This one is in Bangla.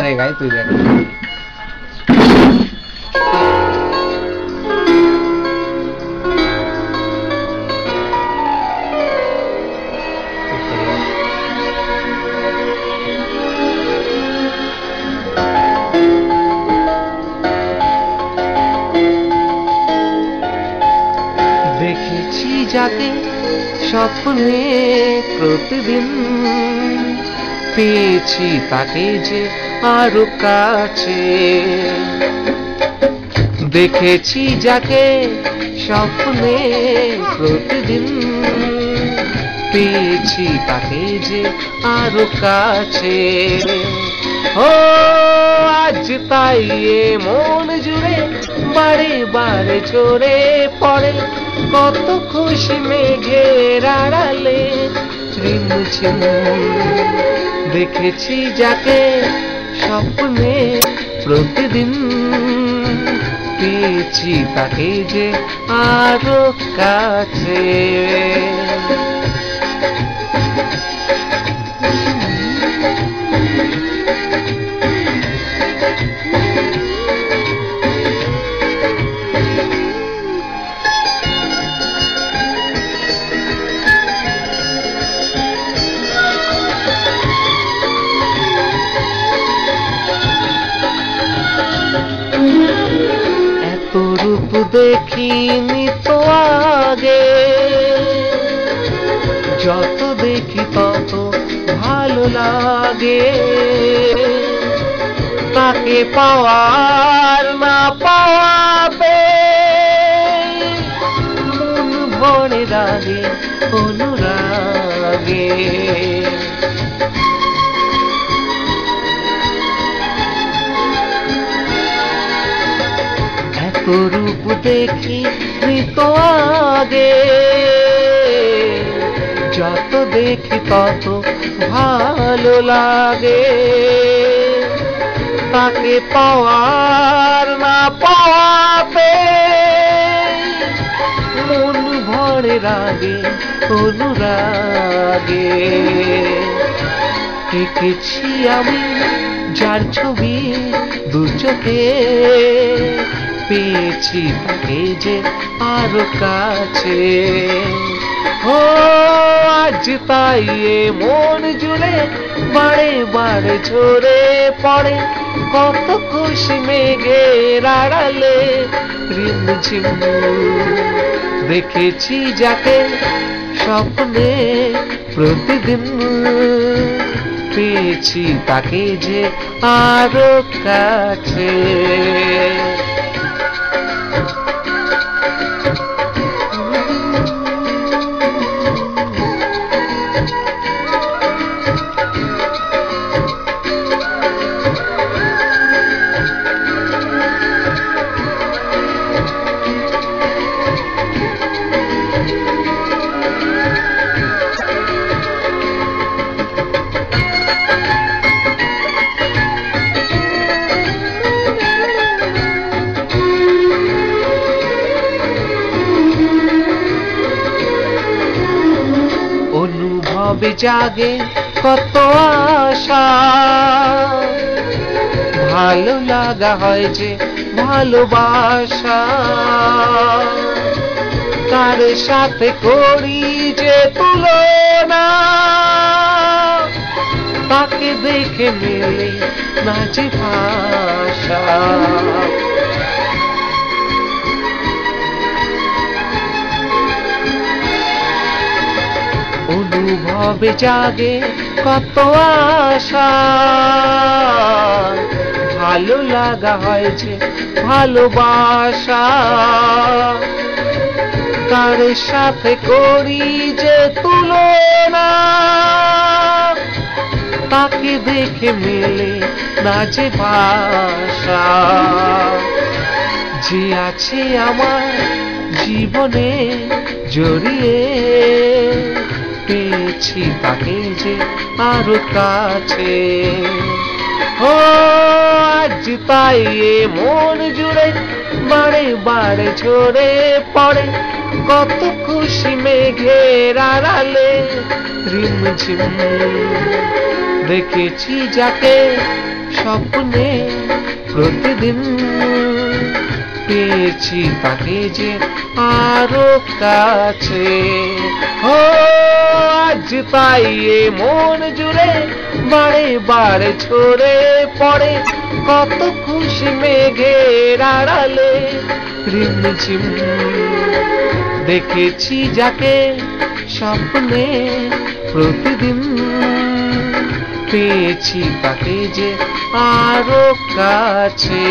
রে গাই তুই দেখ দেখেছি যাকে স্বপ্নে প্রতিদিন পেয়েছি তাকে যে আরো কাছে দেখেছি যাকে স্বপ্নে প্রতিদিন পেয়েছি তাকে যে আরো কাছে ও আজ তাই মন জুড়ে বারে বারে ঝরে পড়ে কত খুশি মেঘের আড়ালে ঝিমঝিম দেখেছি যাকে স্বপ্নে প্রতিদিন পেয়েছি তাকে যে আরো কাছে রূপ দেখিনি তো আগে যত দেখি তত ভালো লাগে তাকে পাওয়ার না পাওয়াবে মন ভরে রাগে অনুরাগে রূপ দেখি তো আগে যত দেখি তত ভালো লাগে তাকে পাওয়ার না পাওয়াতে মন ভরে রাগে অনুরাগে দেখেছি আমি যার ছবি দু চোখে পেয়েছি তাকে যে আরো কাছে ও আজ তাই মন জুড়ে বারে বারে ঝরে পড়ে কত খুশি মেঘের আড়ালে রিমঝিম দেখেছি যাকে স্বপ্নে প্রতিদিন পেয়েছি তাকে যে আরো কাছে অনুভবে জাগে কত আশা ভালো লাগা হয় যে ভালোবাসা তার সাথে করি যে তুলনা তাকে দেখে মেলে না যে ভাষা অনুভবে জাগে কত আশা ভালো লাগা হয় যে ভালোবাসা তার সাথে করি যে তুলনা তাকে দেখে মেলে না যে ভাষা যে আছে আমার জীবনে জড়িয়ে পেয়েছি তাকে যে আরো কাছে ও আজ তাই মন জুড়ে বারে বারে ঝরে পড়ে কত খুশি মেঘের আড়ালে রিমঝিম দেখেছি যাকে স্বপ্নে প্রতিদিন পেয়েছি তাকে যে আরো কাছে। ও আজ তাই এ মন জুড়ে বারে বারে ছড়ে পড়ে কত খুশি মেঘের আড়ালে রিমঝিম। দেখেছি যাকে স্বপ্নে প্রতিদিন পেয়েছি তাকে যে আরো কাছে।